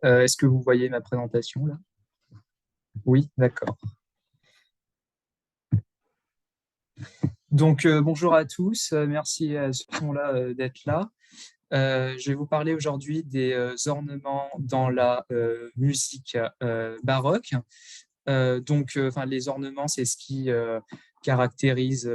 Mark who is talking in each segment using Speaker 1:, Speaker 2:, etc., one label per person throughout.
Speaker 1: Est-ce que vous voyez ma présentation là? Oui, d'accord. Donc, bonjour à tous. Merci à ceux qui sont là d'être là. Je vais vous parler aujourd'hui des ornements dans la musique baroque. Enfin, les ornements, c'est ce qui caractérise,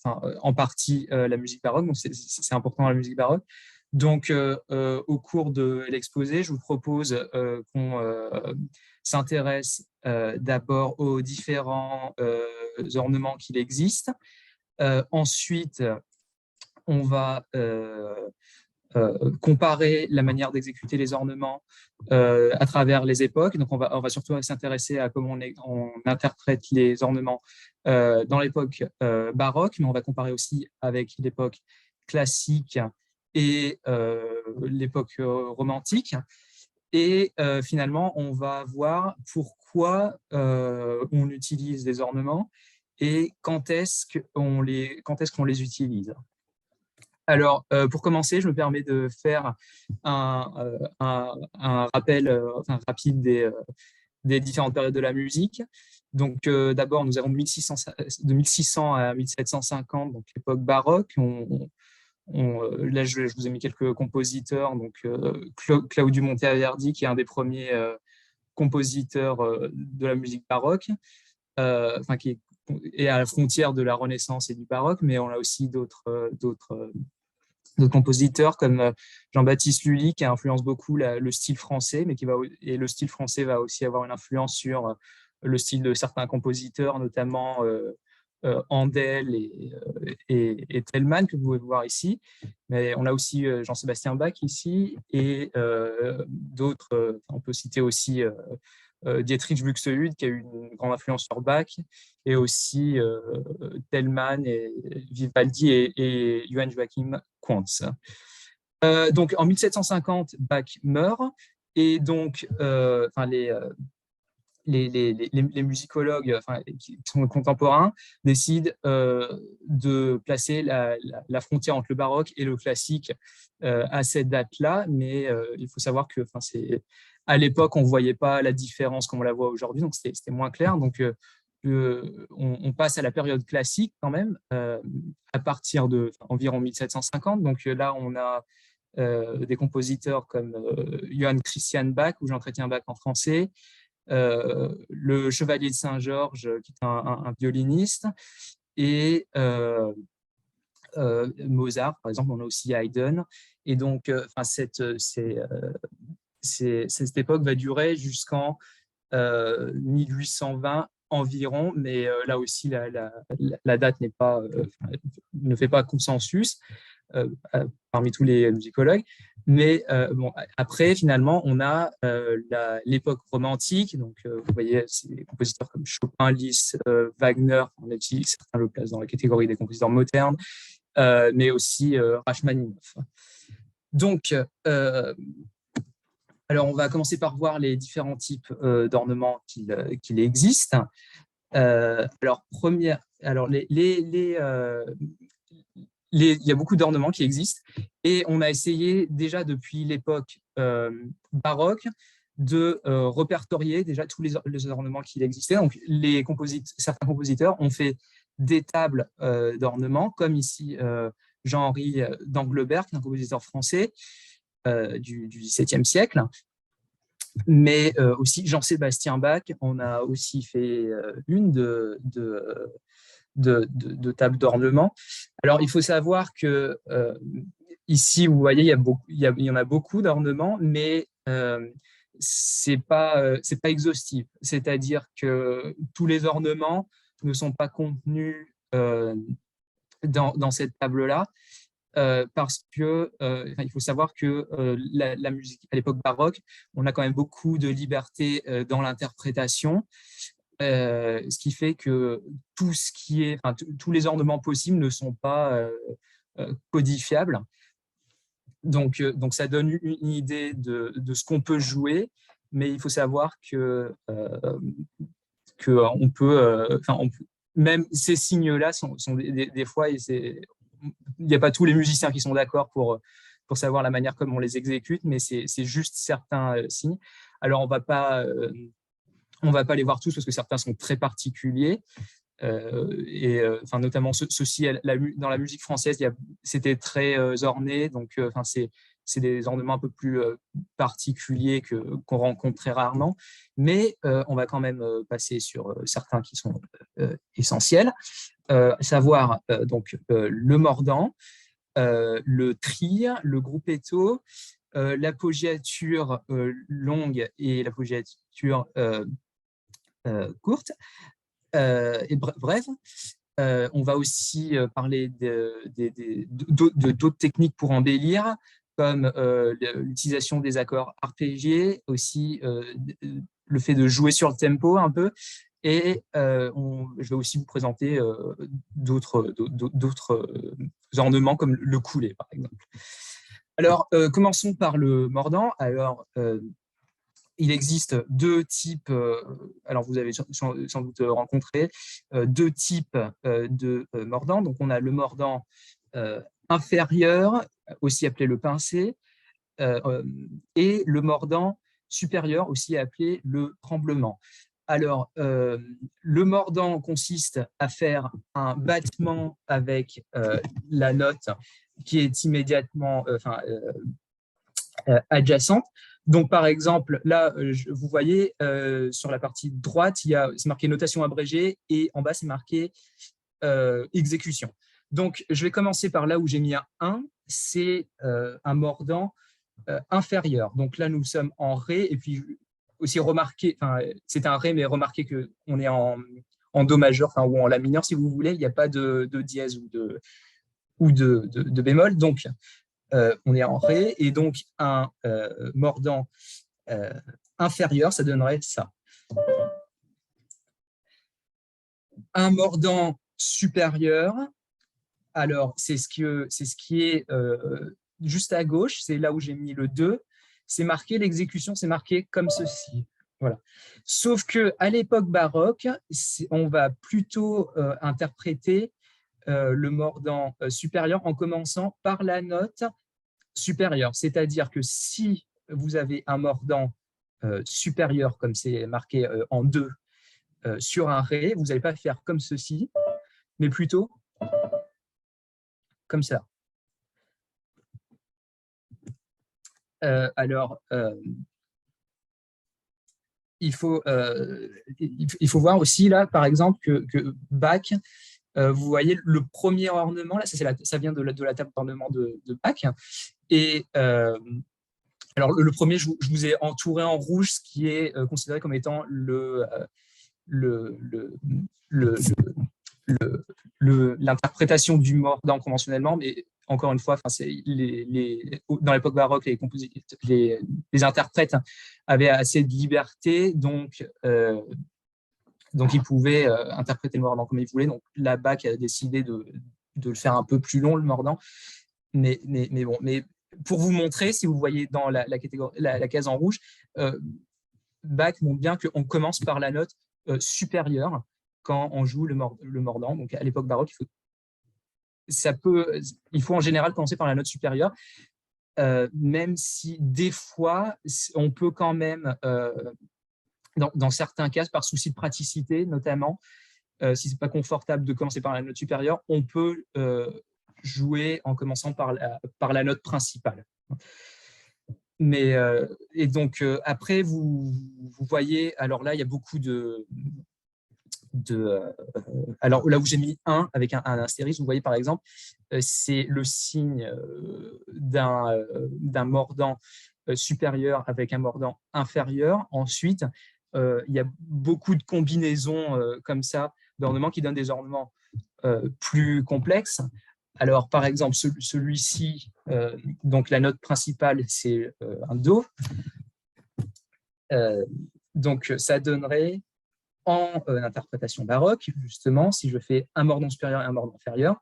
Speaker 1: en partie la musique baroque. Donc, c'est important dans la musique baroque. Donc, au cours de l'exposé, je vous propose qu'on s'intéresse d'abord aux différents ornements qu'il existe. Ensuite, on va comparer la manière d'exécuter les ornements à travers les époques. Donc, on va surtout s'intéresser à comment on interprète les ornements dans l'époque baroque, mais on va comparer aussi avec l'époque classique et l'époque romantique. Et finalement, on va voir pourquoi on utilise des ornements et quand est-ce qu'on les utilise. Alors, pour commencer, je me permets de faire un rappel rapide des différentes périodes de la musique. Donc, d'abord, nous avons de 1600 à 1750, donc l'époque baroque. Là, je vous ai mis quelques compositeurs. Donc, Claudio Monteverdi, qui est un des premiers compositeurs de la musique baroque, qui est à la frontière de la Renaissance et du baroque, mais on a aussi d'autres compositeurs comme Jean-Baptiste Lully qui influence beaucoup le style français, et le style français va aussi avoir une influence sur le style de certains compositeurs, notamment Handel et Telemann, que vous pouvez voir ici. Mais on a aussi Jean-Sébastien Bach ici, et d'autres. On peut citer aussi Dietrich Buxtehude, qui a eu une grande influence sur Bach, et aussi Telemann, et Vivaldi et Johann Joachim Quantz. Donc en 1750, Bach meurt, et donc les musicologues qui sont contemporains décident de placer la frontière entre le baroque et le classique à cette date-là, mais il faut savoir que à l'époque, on ne voyait pas la différence comme on la voit aujourd'hui, donc c'était moins clair. Donc, on passe à la période classique quand même, à partir de environ 1750. Donc là, on a des compositeurs comme Johann Christian Bach, ou Jean-Chrétien Bach en français, le Chevalier de Saint-Georges, qui est un violiniste, et Mozart, par exemple. On a aussi Haydn. Et donc, cette époque va durer jusqu'en 1820 environ, mais là aussi, la date ne fait pas consensus parmi tous les musicologues. Mais bon, après, finalement, on a l'époque romantique. Donc, vous voyez, c'est des compositeurs comme Chopin, Liszt, Wagner. Certains le placent dans la catégorie des compositeurs modernes, mais aussi Rachmaninoff. Donc, alors, on va commencer par voir les différents types d'ornements qu'il existe. Il y a beaucoup d'ornements qui existent, et on a essayé déjà depuis l'époque baroque de répertorier déjà tous les ornements qui existaient. Donc, certains compositeurs ont fait des tables d'ornements, comme ici Jean-Henri d'Anglebert, un compositeur français du XVIIe siècle, mais aussi Jean-Sébastien Bach. On a aussi fait une de tables d'ornement. Alors, il faut savoir que ici, vous voyez, il y en a beaucoup d'ornements, mais c'est pas exhaustif. C'est-à-dire que tous les ornements ne sont pas contenus dans cette table-là. Parce que il faut savoir que la musique à l'époque baroque, on a quand même beaucoup de liberté dans l'interprétation, ce qui fait que tous les ornements possibles ne sont pas codifiables. Donc ça donne une idée de ce qu'on peut jouer, mais il faut savoir que même ces signes-là sont des fois, il n'y a pas tous les musiciens qui sont d'accord pour savoir la manière comme on les exécute, mais c'est juste certains signes. Alors, on va pas les voir tous parce que certains sont très particuliers. Enfin, notamment ceci dans la musique française, c'était très orné, donc c'est des ornements un peu plus particuliers qu'on rencontre très rarement, mais on va quand même passer sur certains qui sont essentiels, savoir donc le mordant, le trille, le gruppetto, l'appoggiature longue et l'appoggiature courte. Et bref, on va aussi parler d'autres techniques pour embellir, comme l'utilisation des accords arpégiés, aussi le fait de jouer sur le tempo un peu. Et je vais aussi vous présenter d'autres ornements comme le couplet, par exemple. Alors, commençons par le mordant. Alors, il existe deux types, alors vous avez sans doute rencontré, deux types de mordants. Donc, on a le mordant inférieur, aussi appelé le pincé, et le mordant supérieur, aussi appelé le tremblement. Alors, le mordant consiste à faire un battement avec la note qui est immédiatement adjacente. Donc, par exemple, là, vous voyez, sur la partie droite, c'est marqué notation abrégée et en bas, c'est marqué exécution. Donc, je vais commencer par là où j'ai mis un 1, c'est un mordant inférieur. Donc là, nous sommes en Ré et puis aussi remarquez, c'est un Ré, mais remarquez qu'on est en Do majeur, ou en La mineur, si vous voulez, il n'y a pas de dièse ou de bémol. Donc, on est en Ré, et donc un mordant inférieur, ça donnerait ça. Un mordant supérieur, alors c'est ce qui est juste à gauche, c'est là où j'ai mis le 2, c'est marqué, l'exécution, c'est marqué comme ceci. Voilà. Sauf qu'à l'époque baroque, on va plutôt interpréter le mordant supérieur en commençant par la note supérieure. C'est-à-dire que si vous avez un mordant supérieur, comme c'est marqué en 2, sur un Ré, vous n'allez pas faire comme ceci, mais plutôt comme ça. Alors, il faut voir aussi, là, par exemple, que Bach, vous voyez le premier ornement, là, ça vient de la table d'ornement de Bach. Et alors, le premier, je vous ai entouré en rouge, ce qui est considéré comme étant l'interprétation du mordant conventionnellement, mais encore une fois, dans l'époque baroque, les interprètes avaient assez de liberté, donc ils pouvaient interpréter le mordant comme ils voulaient. Donc la Bach a décidé de le faire un peu plus long, le mordant. Mais bon, mais pour vous montrer, si vous voyez dans la case en rouge, Bach montre bien qu'on commence par la note supérieure quand on joue le mordant. Donc à l'époque baroque, il faut en général commencer par la note supérieure, même si des fois, on peut quand même, dans certains cas, par souci de praticité notamment, si ce n'est pas confortable de commencer par la note supérieure, on peut jouer en commençant par la note principale. Mais, et donc, après, vous voyez, alors là, il y a beaucoup alors là où j'ai mis 1 avec un astérisque, vous voyez par exemple, c'est le signe d'un mordant supérieur avec un mordant inférieur. Ensuite, il y a beaucoup de combinaisons comme ça d'ornements qui donnent des ornements plus complexes. Alors, par exemple, celui-ci, donc la note principale, c'est un Do. Donc, ça donnerait en interprétation baroque, justement, si je fais un mordant supérieur et un mordant inférieur.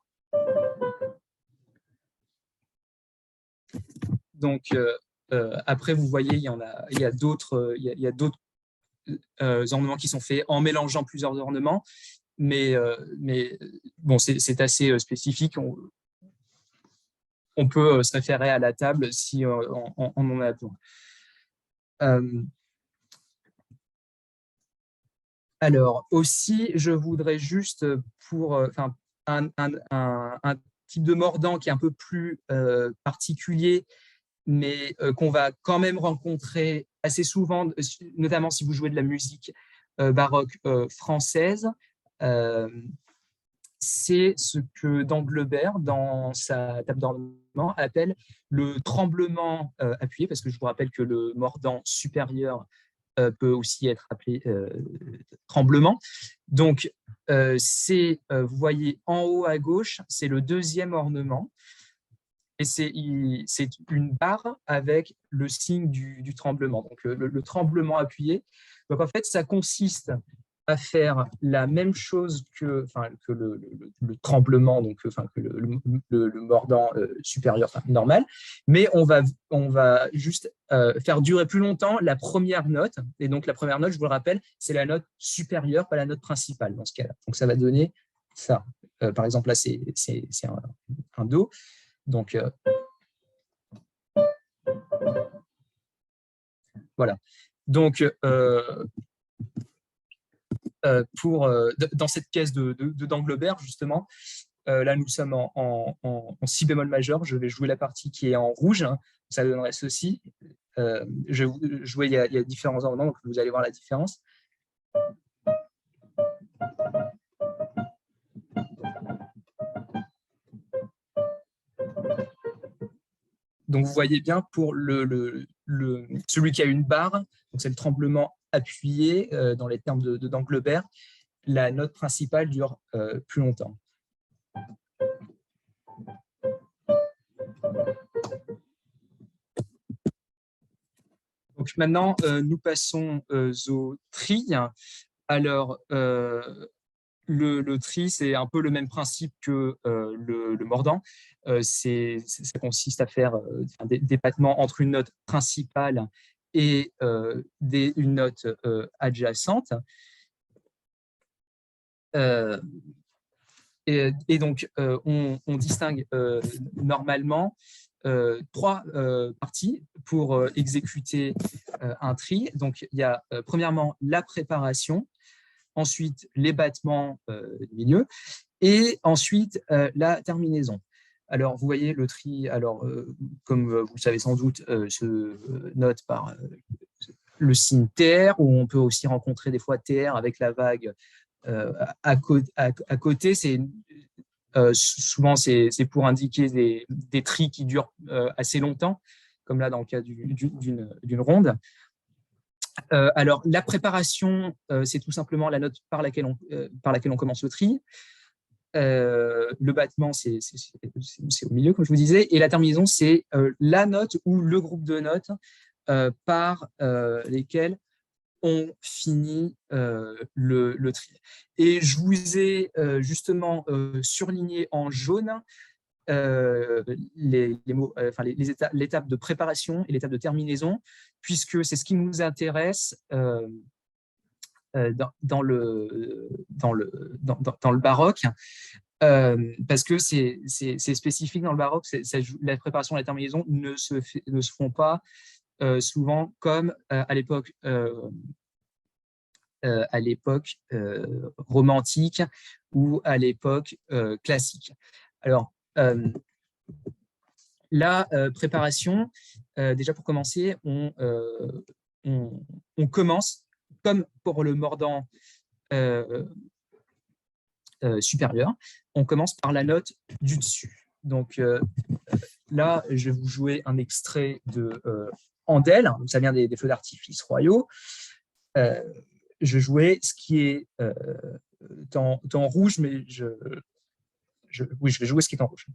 Speaker 1: Donc, après, vous voyez, il y a d'autres ornements qui sont faits en mélangeant plusieurs ornements, mais bon, c'est assez spécifique. on peut se référer à la table si on en a besoin. Alors aussi, je voudrais juste pour un type de mordant qui est un peu plus particulier, mais qu'on va quand même rencontrer assez souvent, notamment si vous jouez de la musique baroque française. C'est ce que Danglebert, dans sa table d'ornement, appelle le tremblement appuyé, parce que je vous rappelle que le mordant supérieur peut aussi être appelé tremblement. Donc, vous voyez en haut à gauche, c'est le deuxième ornement. Et c'est une barre avec le signe du tremblement, donc le tremblement appuyé. Donc en fait, ça consiste à faire la même chose que le tremblement, donc que le mordant supérieur normal, mais on va juste faire durer plus longtemps la première note. Et donc la première note, je vous le rappelle, c'est la note supérieure, pas la note principale dans ce cas-là. Donc ça va donner ça. Par exemple, là, c'est un Do. Donc, voilà. Donc, dans cette caisse de d'Anglebert, justement, là, nous sommes en si bémol majeur. Je vais jouer la partie qui est en rouge. Hein. Ça donnerait ceci. Je vais jouer, il y a différents ornements, donc vous allez voir la différence. Donc, vous voyez bien pour celui qui a une barre, c'est le tremblement appuyé dans les termes d'Anglebert, la note principale dure plus longtemps. Donc maintenant, nous passons au tri. Alors, le tri, c'est un peu le même principe que le mordant. Ça consiste à faire des battements entre une note principale et une note adjacente. Et donc, on distingue normalement trois parties pour exécuter un tri. Donc, il y a premièrement la préparation, ensuite les battements du milieu, et ensuite la terminaison. Alors, vous voyez, le tri, comme vous le savez sans doute, se note par le signe TR, où on peut aussi rencontrer des fois TR avec la vague à côté. Souvent, c'est pour indiquer des tris qui durent assez longtemps, comme là dans le cas d'une ronde. Alors, la préparation, c'est tout simplement la note par laquelle on commence le tri. Le battement, c'est au milieu, comme je vous disais. Et la terminaison, c'est la note ou le groupe de notes par lesquelles on finit le tri. Et je vous ai justement surligné en jaune l'étape de préparation et l'étape de terminaison, puisque c'est ce qui nous intéresse dans le baroque, parce que c'est spécifique dans le baroque. La préparation et la terminaison ne se font pas souvent comme à l'époque romantique ou à l'époque classique. Alors, la préparation, déjà pour commencer, on commence, comme pour le mordant supérieur, on commence par la note du dessus. Donc là, je vais vous jouer un extrait de Handel, donc ça vient des feux d'artifice royaux. Je vais jouer ce qui est en rouge, mais oui, je vais jouer ce qui est en rouge.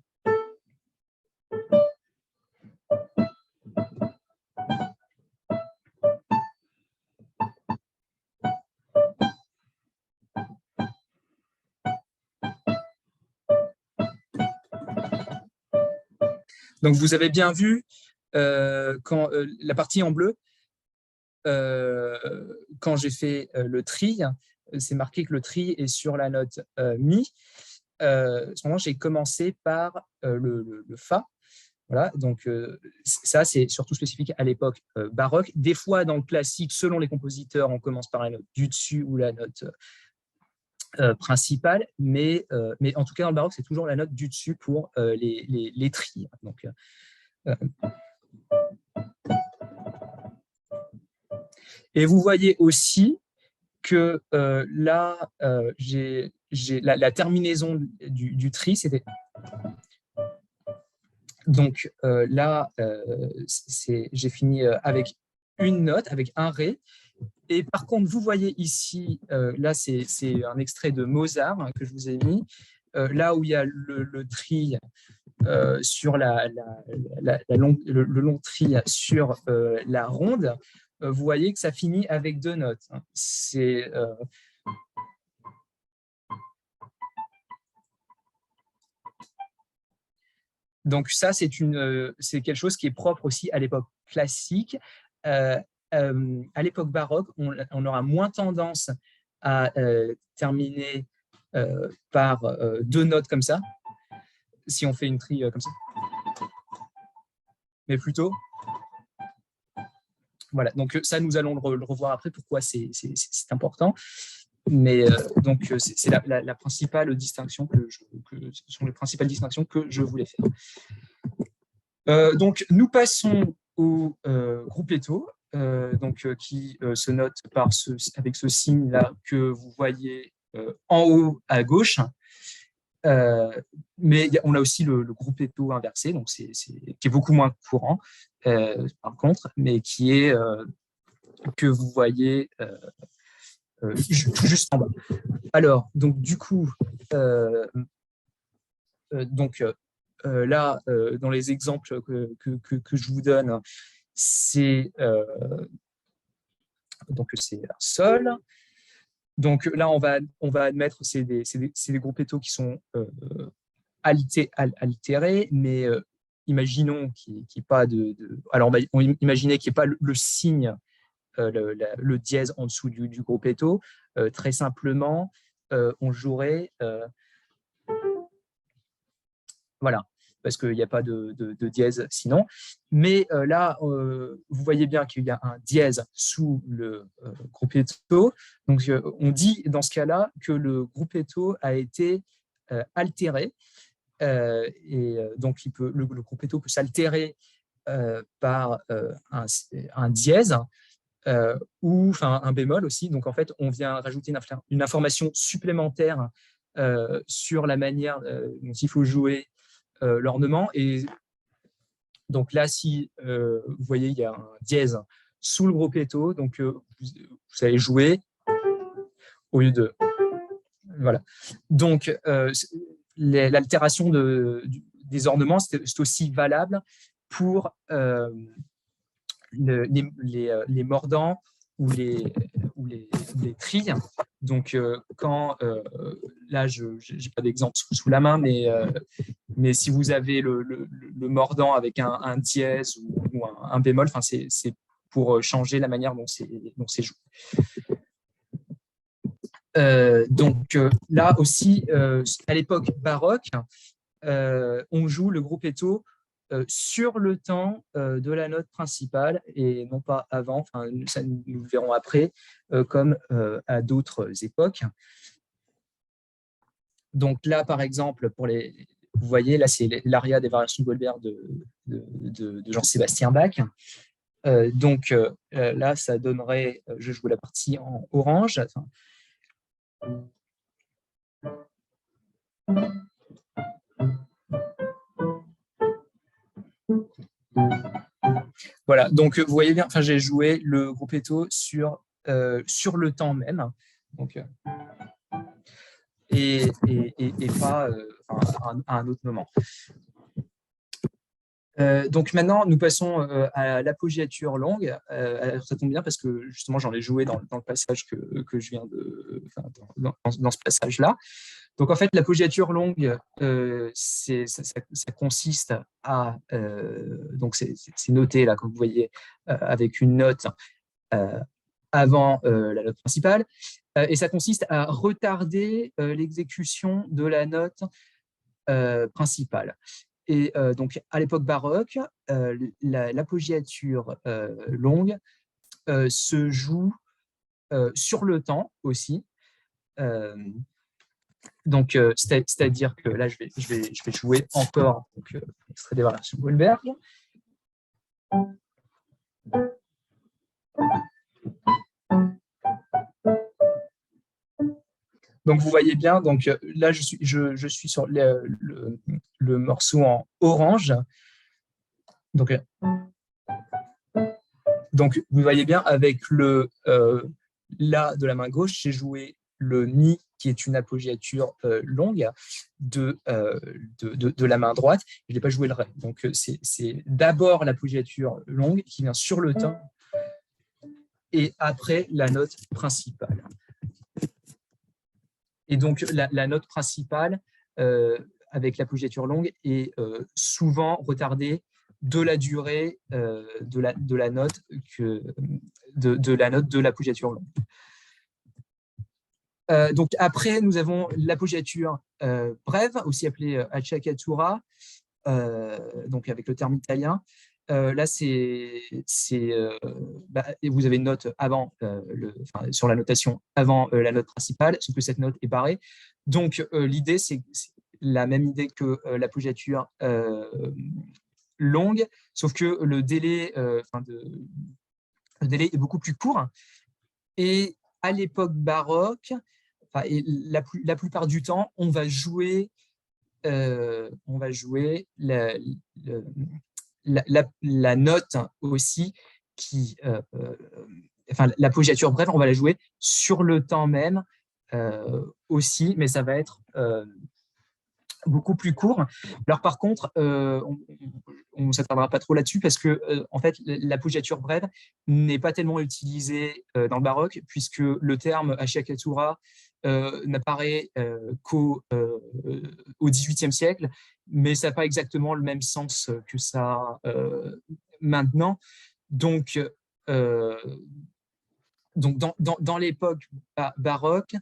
Speaker 1: Donc, vous avez bien vu quand la partie en bleu, quand j'ai fait le tri, c'est marqué que le tri est sur la note Mi. À ce moment, j'ai commencé par le Fa. Voilà, donc ça, c'est surtout spécifique à l'époque baroque. Des fois, dans le classique, selon les compositeurs, on commence par la note du dessus ou la note principale, mais en tout cas, dans le baroque, c'est toujours la note du dessus pour les trilles. Donc, et vous voyez aussi que là, j'ai la terminaison du tri, c'était… Donc là, j'ai fini avec une note, avec un Ré. Et par contre, vous voyez ici, là, c'est un extrait de Mozart que je vous ai mis, là où il y a le tri sur le long tri sur la ronde, vous voyez que ça finit avec deux notes. C'est… Donc ça, c'est quelque chose qui est propre aussi à l'époque classique. À l'époque baroque, on aura moins tendance à terminer par deux notes comme ça, si on fait une tri comme ça. Mais plutôt… Voilà, donc ça, nous allons le revoir après, pourquoi c'est important. Mais donc, c'est la principale distinction ce sont les principales distinctions que je voulais faire. Donc, nous passons au gruppetto, qui se note avec ce signe-là que vous voyez en haut à gauche. Mais on a aussi le gruppetto inversé, donc qui est beaucoup moins courant, par contre, mais qui est que vous voyez tout juste en bas. Alors, donc du coup, là, dans les exemples que je vous donne, c'est un sol. Donc là, on va admettre c'est des gruppettos qui sont altérés, mais imaginons qu'il n'y ait pas alors, on imaginait qu'il n'y ait pas le signe, le dièse en dessous du gruppetto. Très simplement, on jouerait… voilà, parce qu'il n'y a pas de dièse sinon. Mais là, vous voyez bien qu'il y a un dièse sous le gruppetto. Donc, on dit dans ce cas-là que le gruppetto a été altéré. Et donc, le gruppetto peut s'altérer par un dièse ou un bémol aussi. Donc, en fait, on vient rajouter une information supplémentaire sur la manière dont il faut jouer l'ornement. Et donc là, si vous voyez, il y a un dièse sous le gruppetto, donc vous allez jouer au lieu de… Voilà. Donc, l'altération des ornements, c'est aussi valable pour les mordants ou les trilles. Donc, quand là, je n'ai pas d'exemple sous la main, mais si vous avez le mordant avec un dièse ou un bémol, c'est pour changer la manière dont c'est joué. Donc là aussi, à l'époque baroque, on joue le gruppetto sur le temps de la note principale et non pas avant. Ça, nous le verrons après, comme à d'autres époques. Donc là, par exemple, vous voyez, là, c'est l'aria des variations de Goldberg de Jean-Sébastien Bach. Donc là, ça donnerait, je joue la partie en orange. Voilà, donc vous voyez bien, j'ai joué le gruppetto sur le temps même, donc, et pas à un autre moment. Donc maintenant, nous passons à l'appoggiature longue. Ça tombe bien parce que justement, j'en ai joué dans le passage que je viens dans ce passage-là. Donc en fait, l'appoggiature longue, ça consiste à… donc c'est noté là, comme vous voyez, avec une note avant la note principale. Et ça consiste à retarder l'exécution de la note principale. Et donc, à l'époque baroque, l'appoggiature longue se joue sur le temps aussi. Donc, c'est-à-dire que là, je vais jouer encore extrait des variations Goldberg. Donc, vous voyez bien, donc là, je suis sur le morceau en orange. Donc, vous voyez bien, avec le La de la main gauche, j'ai joué le Mi, qui est une appoggiature longue de la main droite. Je n'ai pas joué le Ré. Donc, c'est d'abord l'appoggiature longue qui vient sur le temps et après la note principale. Et donc, la note principale, avec l'appoggiature longue, est souvent retardée de la durée de la note de l'appoggiature longue. Donc, après, nous avons l'appoggiature brève, aussi appelée acciaccatura, donc avec le terme italien. Là, vous avez une note avant, sur la notation avant la note principale, sauf que cette note est barrée. Donc, l'idée, c'est la même idée que l'appoggiature longue, sauf que le délai est beaucoup plus court. Et à l'époque baroque, la plupart du temps, on va jouer la note aussi qui, l'appoggiature brève, on va la jouer sur le temps même aussi, mais ça va être beaucoup plus court. Alors par contre, on ne s'attardera pas trop là-dessus parce que en fait, l'appoggiature brève n'est pas tellement utilisée dans le baroque puisque le terme acciaccatura n'apparaît qu'au XVIIIe siècle, mais ça n'a pas exactement le même sens que ça maintenant. Donc, dans l'époque baroque,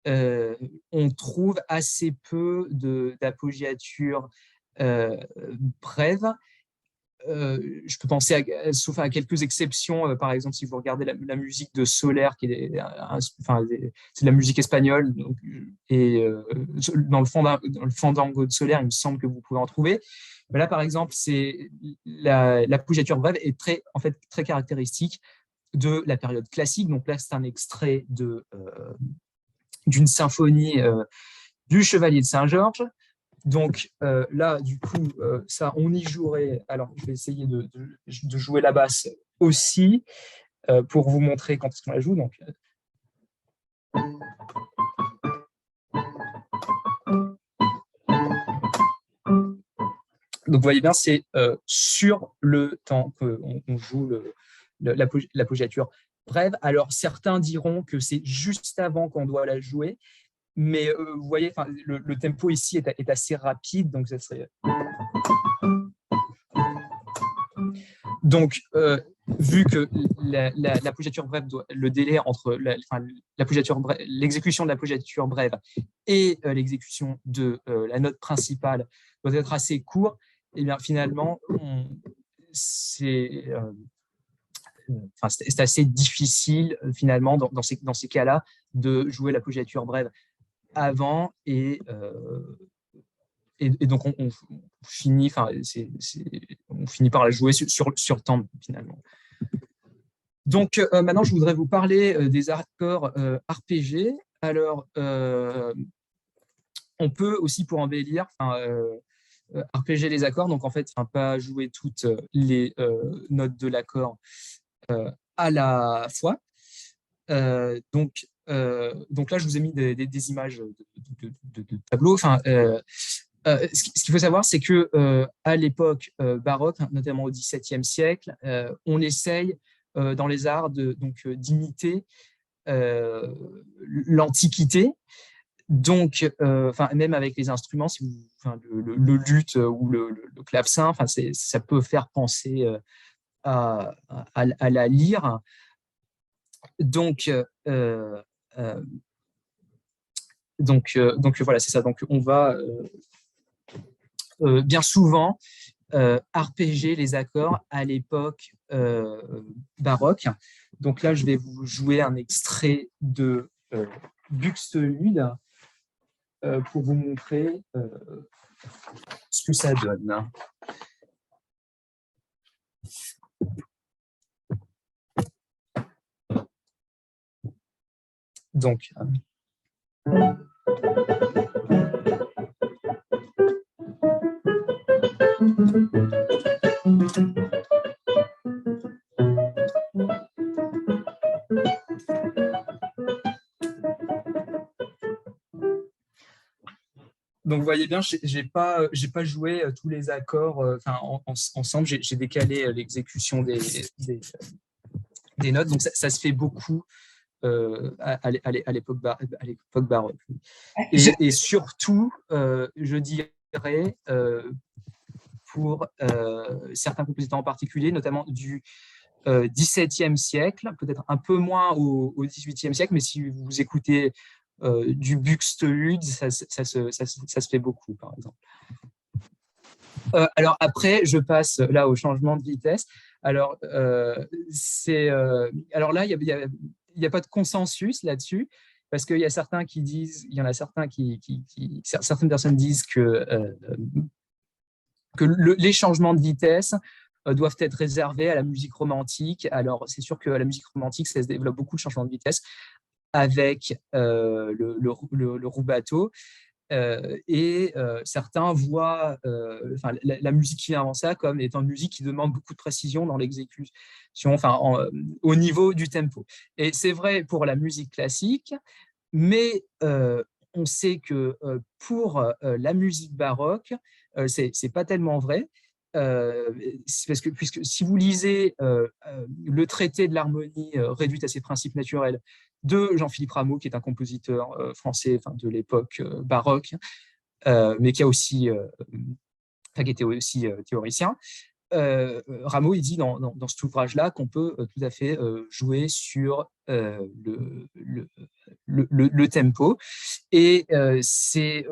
Speaker 1: on trouve assez peu d'appoggiature brève. Je peux penser, sauf à quelques exceptions, par exemple, si vous regardez la musique de Soler, c'est de la musique espagnole, donc, et dans le fandango de Soler, il me semble que vous pouvez en trouver. Mais là, par exemple, l'appoggiature brève est en fait, très caractéristique de la période classique. Donc là, c'est un extrait d'une symphonie du Chevalier de Saint-Georges. Donc là, du coup, ça, on y jouerait. Alors, je vais essayer de jouer la basse aussi pour vous montrer quand est-ce qu'on la joue. Donc, vous voyez bien, c'est sur le temps qu'on joue l'appoggiature brève. Alors, certains diront que c'est juste avant qu'on doit la jouer, mais vous voyez, le tempo ici est assez rapide, donc ça serait. Donc, vu que l'appoggiature brève, le délai entre l'exécution de l'appoggiature brève et l'exécution de la note principale doit être assez court, et bien finalement, c'est assez difficile finalement dans ces cas-là de jouer l'appoggiature brève avant et donc on finit par la jouer sur le temps finalement. Donc maintenant je voudrais vous parler des accords arpégés. Alors on peut aussi, pour embellir, arpéger les accords, donc en fait pas jouer toutes les notes de l'accord à la fois. Donc là, je vous ai mis des images de tableaux. Ce qu'il faut savoir, c'est que à l'époque baroque, notamment au XVIIe siècle, on essaye dans les arts d'imiter l'Antiquité. Donc, même avec les instruments, le luth ou le clavecin, ça peut faire penser à la lyre. Donc voilà, c'est ça. Donc on va bien souvent arpéger les accords à l'époque baroque. Donc là, je vais vous jouer un extrait de Buxtehude pour vous montrer ce que ça donne. Donc, donc, vous voyez bien, j'ai pas joué tous les accords ensemble. J'ai décalé l'exécution des notes. Donc, ça se fait beaucoup à l'époque baroque. Et surtout, je dirais, pour certains compositeurs en particulier, notamment du XVIIe siècle, peut-être un peu moins au XVIIIe siècle, mais si vous écoutez du Buxtehude, ça se fait beaucoup, par exemple. Alors après, je passe là au changement de vitesse. Alors, alors là, il n'y a pas de consensus là-dessus, parce qu'il y a certains qui disent, il y en a certains certaines personnes disent que les changements de vitesse doivent être réservés à la musique romantique. Alors, c'est sûr que la musique romantique, ça se développe beaucoup de changements de vitesse avec le rubato. Certains voient la musique qui vient avant ça comme étant une musique qui demande beaucoup de précision dans l'exécution, au niveau du tempo. Et c'est vrai pour la musique classique, mais on sait que pour la musique baroque, c'est pas tellement vrai. Puisque si vous lisez le traité de l'harmonie réduite à ses principes naturels de Jean-Philippe Rameau, qui est un compositeur français de l'époque baroque, mais qui était aussi théoricien, Rameau, il dit dans cet ouvrage-là qu'on peut tout à fait jouer sur le tempo. Et c'est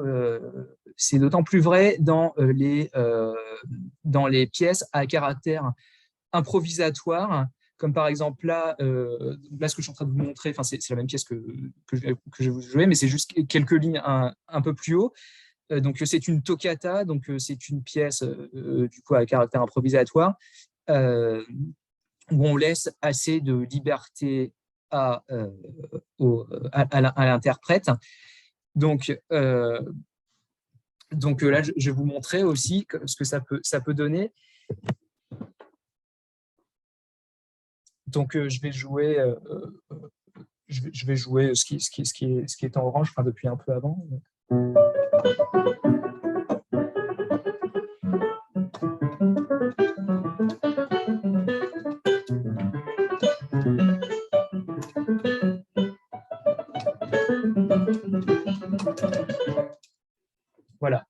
Speaker 1: d'autant plus vrai dans les pièces à caractère improvisatoire, comme par exemple là, ce que je suis en train de vous montrer, c'est la même pièce que je vais vous jouer, mais c'est juste quelques lignes un peu plus haut. Donc c'est une toccata, donc c'est une pièce du coup à caractère improvisatoire où on laisse assez de liberté à l'interprète. Donc là, je vais vous montrer aussi ce que ça peut donner. Donc je vais jouer ce qui est en orange, depuis un peu avant. Voilà.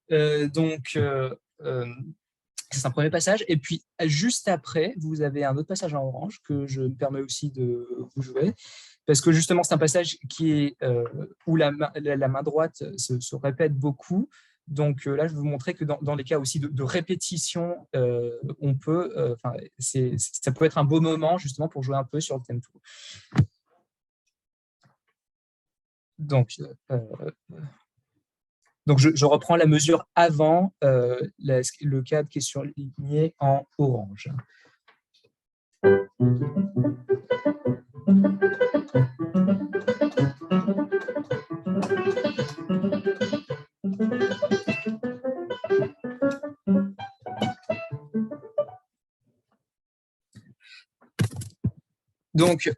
Speaker 1: C'est un premier passage. Et puis, juste après, vous avez un autre passage en orange que je me permets aussi de vous jouer. Parce que justement, c'est un passage où la main droite se répète beaucoup. Donc là, je vais vous montrer que dans les cas aussi de répétition, on peut, ça peut être un beau moment justement pour jouer un peu sur le tempo. Donc, je reprends la mesure avant le cadre qui est surligné en orange. Donc,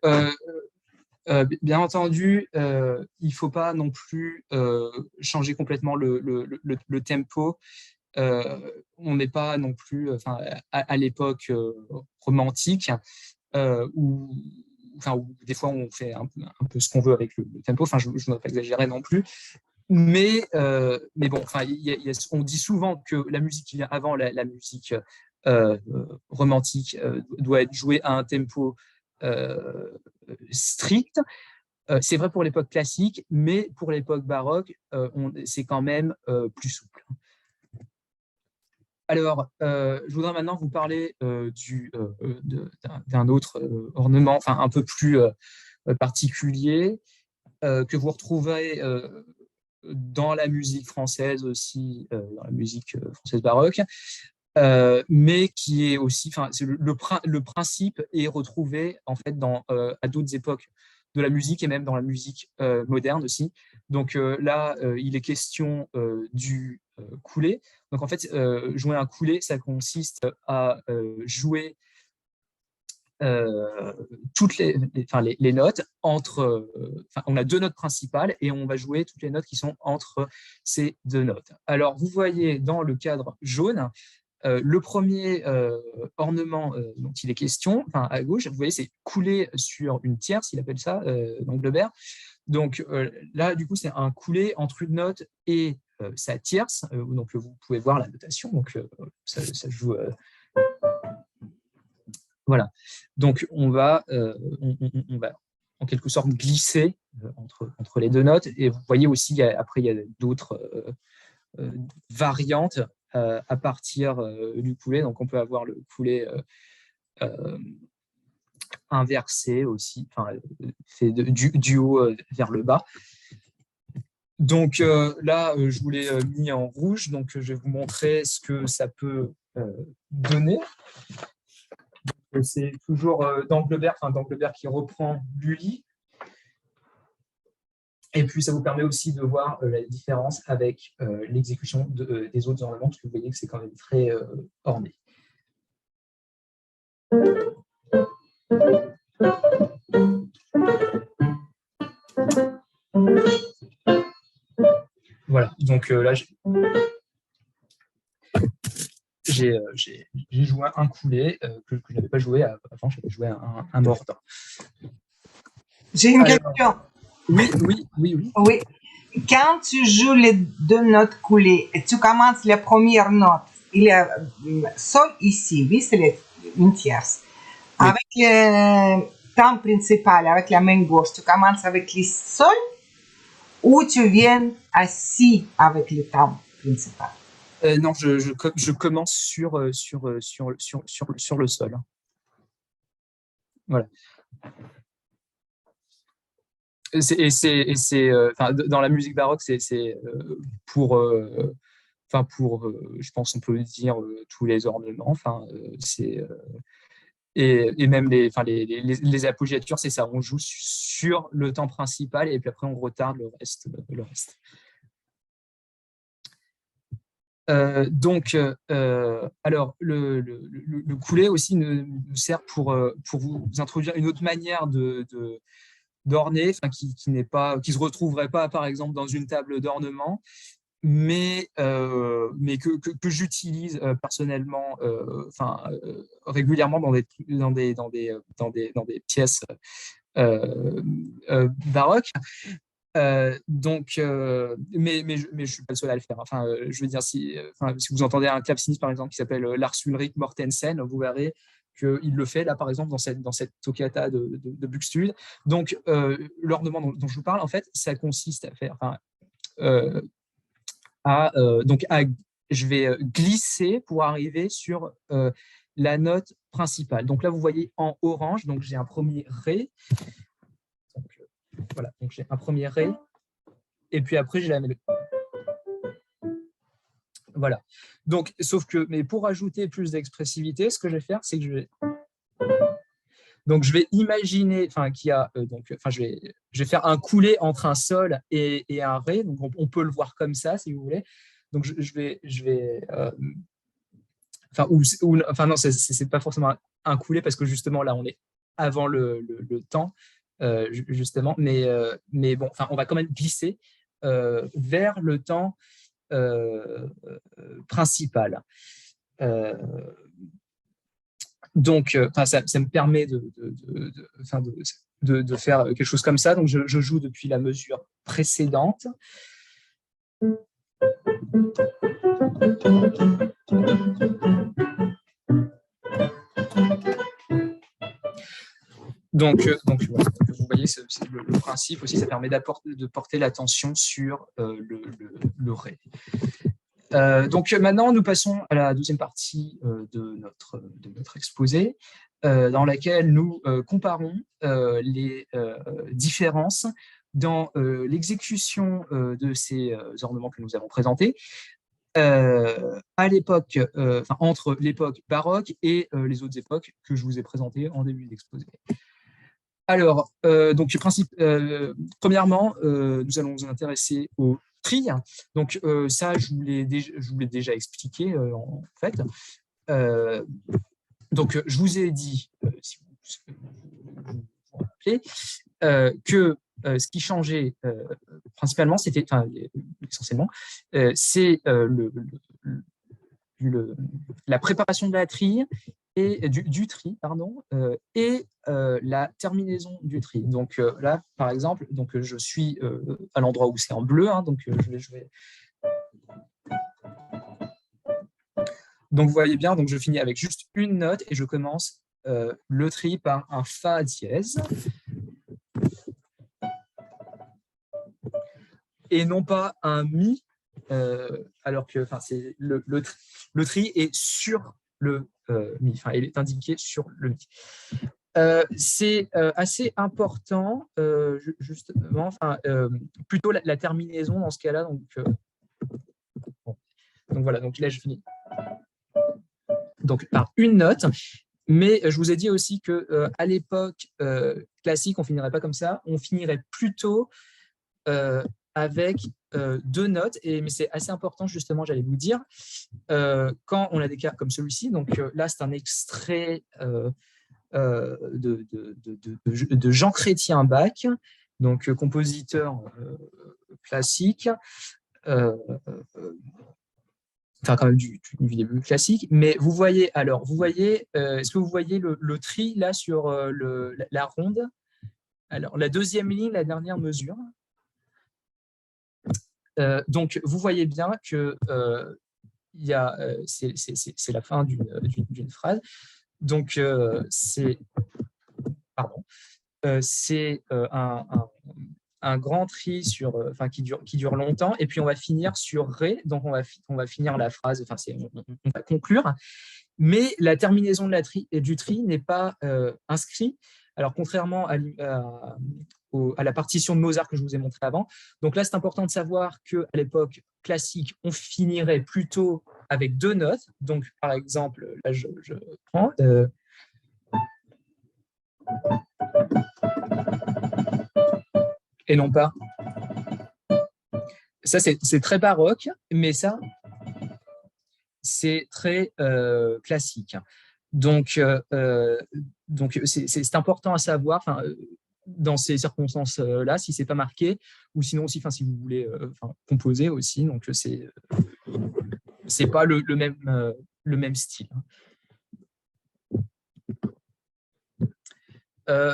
Speaker 1: bien entendu, il ne faut pas non plus changer complètement le tempo. On n'est pas non plus à l'époque romantique où des fois on fait un peu ce qu'on veut avec le tempo. Je ne voudrais pas exagérer non plus. Mais bon, on dit souvent que la musique qui vient avant la musique romantique doit être jouée à un tempo strict. C'est vrai pour l'époque classique, mais pour l'époque baroque, c'est quand même plus souple. Alors, je voudrais maintenant vous parler d'un autre ornement, enfin un peu plus particulier, que vous retrouverez dans la musique française aussi, dans la musique française baroque, mais qui est aussi, enfin, le principe est retrouvé en fait à d'autres époques de la musique et même dans la musique moderne aussi. Donc là, il est question du couplet. Donc en fait, jouer un couplet, ça consiste à jouer toutes les notes entre. On a deux notes principales et on va jouer toutes les notes qui sont entre ces deux notes. Alors, vous voyez dans le cadre jaune, le premier ornement dont il est question, enfin, à gauche, vous voyez, c'est coulé sur une tierce, il appelle ça, d'Anglebert. Donc là, du coup, c'est un coulé entre une note et sa tierce. Donc vous pouvez voir la notation. Donc ça joue. Voilà. Donc on va en quelque sorte glisser entre les deux notes. Et vous voyez aussi, après, il y a d'autres variantes à partir du couplet. Donc, on peut avoir le couplet inversé aussi, fait du haut vers le bas. Donc là, je vous l'ai mis en rouge. Donc, je vais vous montrer ce que ça peut donner. C'est toujours d'Anglebert qui reprend Lully. Et puis, ça vous permet aussi de voir la différence avec l'exécution des autres ornements, parce que vous voyez que c'est quand même très orné. Voilà, donc là, j'ai joué un couplet que je n'avais pas joué avant, j'avais joué un mordant.
Speaker 2: J'ai une question.
Speaker 1: Oui.
Speaker 2: Oui. Quand tu joues les deux notes coulées, tu commences la première note, il est sol ici, oui, c'est une tierce. Oui. Avec le temps principal, avec la main gauche, tu commences avec le sol ou tu viens assis avec le temps principal?
Speaker 1: Non, je commence sur le sol. Voilà. Dans la musique baroque, c'est pour, je pense, on peut dire tous les ornements. Et même les appoggiatures, c'est ça. On joue sur le temps principal et puis après on retarde le reste. Alors, le couplet aussi nous sert pour vous introduire une autre manière d'orner, qui se retrouverait pas, par exemple, dans une table d'ornement, mais que j'utilise personnellement, régulièrement dans des pièces baroques. Mais je suis pas le seul à le faire. Je veux dire, si vous entendez un claveciniste, par exemple, qui s'appelle Lars Ulrik Mortensen, vous verrez qu'il le fait, là, par exemple, dans cette toccata de Buxtehude. Donc, l'ornement dont je vous parle, en fait, ça consiste à faire... je vais glisser pour arriver sur la note principale. Donc là, vous voyez en orange, donc j'ai un premier Ré. Voilà, donc j'ai un premier Ré, et puis après j'ai la mélodie. Voilà. Donc, mais pour ajouter plus d'expressivité, ce que je vais faire, c'est que je vais imaginer, qu'il y a, je vais faire un couplet entre un sol et un Ré. Donc, on peut le voir comme ça, si vous voulez. Donc, non, c'est pas forcément un couplet parce que justement là, on est avant le temps. Justement, mais bon, on va quand même glisser vers le temps principal. Donc, ça me permet de faire quelque chose comme ça. Donc, je joue depuis la mesure précédente. Donc voilà, vous voyez, le principe aussi, ça permet de porter l'attention sur le Ré. Donc maintenant, nous passons à la deuxième partie de notre exposé, dans laquelle nous comparons les différences dans l'exécution de ces ornements que nous avons présentés à l'époque, entre l'époque baroque et les autres époques que je vous ai présentées en début d'exposé. Alors, donc, premièrement, nous allons nous intéresser au tri. Donc, ça, je vous l'ai déjà expliqué, en fait. Donc, je vous ai dit, si vous vous rappelez, que ce qui changeait principalement, c'était, essentiellement, c'est la préparation de la trille et du tri, pardon, et la terminaison du tri. Donc là, par exemple, donc je suis à l'endroit où c'est en bleu, hein, donc je vais jouer. Donc vous voyez bien, donc je finis avec juste une note et je commence le tri par un fa dièse. Et non pas un mi, alors que c'est le tri est sur le mi, il est indiqué sur le mi. C'est assez important, justement, plutôt la terminaison dans ce cas-là. Donc, bon. Donc voilà, donc là je finis donc par une note. Mais je vous ai dit aussi que à l'époque classique, on finirait pas comme ça, on finirait plutôt avec deux notes, mais c'est assez important, justement, j'allais vous dire, quand on a des cas comme celui-ci. Donc là, c'est un extrait de Jean Chrétien Bach, donc compositeur classique, quand même du début classique. Mais vous voyez, est-ce que vous voyez le tri là sur la ronde? Alors, la deuxième ligne, la dernière mesure. Donc, vous voyez bien que c'est la fin d'une phrase. Donc, c'est un grand tri qui dure longtemps, et puis on va finir sur ré, donc on va finir la phrase, on va conclure, mais la terminaison du tri n'est pas inscrite. Alors, contrairement à la partition de Mozart que je vous ai montré avant. Donc là, c'est important de savoir qu'à l'époque classique, on finirait plutôt avec deux notes. Donc, par exemple, là, je prends... et non pas... Ça, c'est très baroque, mais ça, c'est très classique. Donc c'est important à savoir, dans ces circonstances-là, si ce n'est pas marqué, ou sinon aussi, si vous voulez composer aussi. Donc, c'est pas le même style.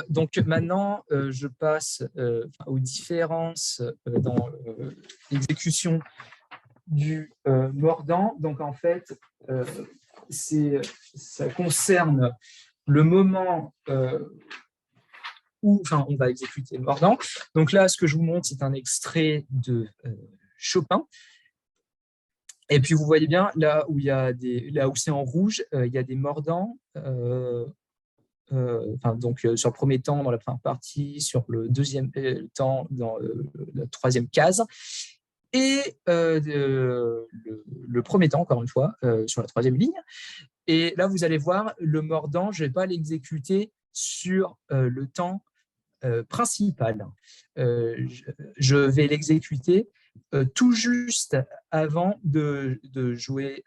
Speaker 1: Donc maintenant, je passe aux différences dans l'exécution du mordant. Donc en fait, ça concerne le moment où on va exécuter le mordant. Donc là, ce que je vous montre, c'est un extrait de Chopin. Et puis vous voyez bien, là où c'est en rouge, il y a des mordants. Donc sur le premier temps dans la première partie, sur le deuxième temps dans la troisième case, et le premier temps, encore une fois, sur la troisième ligne. Et là, vous allez voir, le mordant, je ne vais pas l'exécuter sur le temps principal. Je vais l'exécuter tout juste avant de jouer,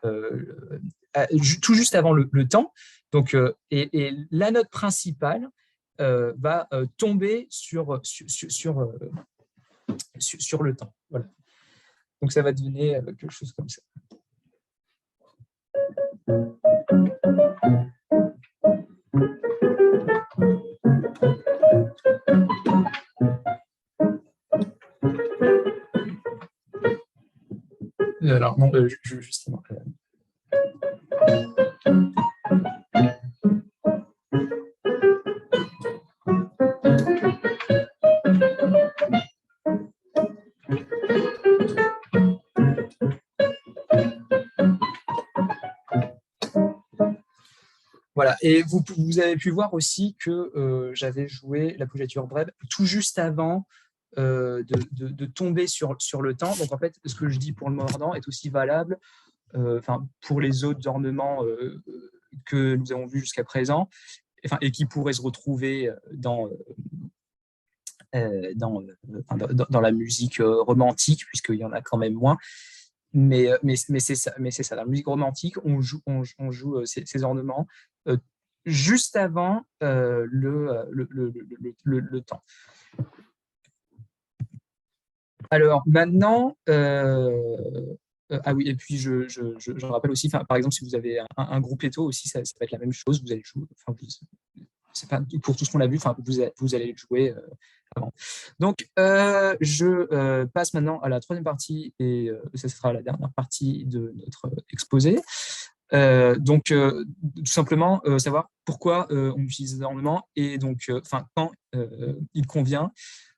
Speaker 1: tout juste avant le temps. Donc, et la note principale va tomber sur le temps. Voilà. Donc, ça va donner quelque chose comme ça. Alors, non, justement. Et vous avez pu voir aussi que j'avais joué l'appoggiature brève tout juste avant de tomber sur le temps. Donc, en fait, ce que je dis pour le mordant est aussi valable pour les autres ornements que nous avons vus jusqu'à présent, et qui pourraient se retrouver dans la musique romantique, puisqu'il y en a quand même moins. Mais c'est ça, la musique romantique, on joue ces ornements juste avant le temps. Alors maintenant, ah oui, et puis je rappelle aussi, par exemple, si vous avez un groupe éto aussi, ça va être la même chose, vous allez jouer, c'est pas pour tout ce qu'on a vu, vous allez le jouer avant. Donc, je passe maintenant à la troisième partie, et ça sera la dernière partie de notre exposé. Donc, tout simplement, savoir pourquoi on utilise les ornements, et donc, quand il convient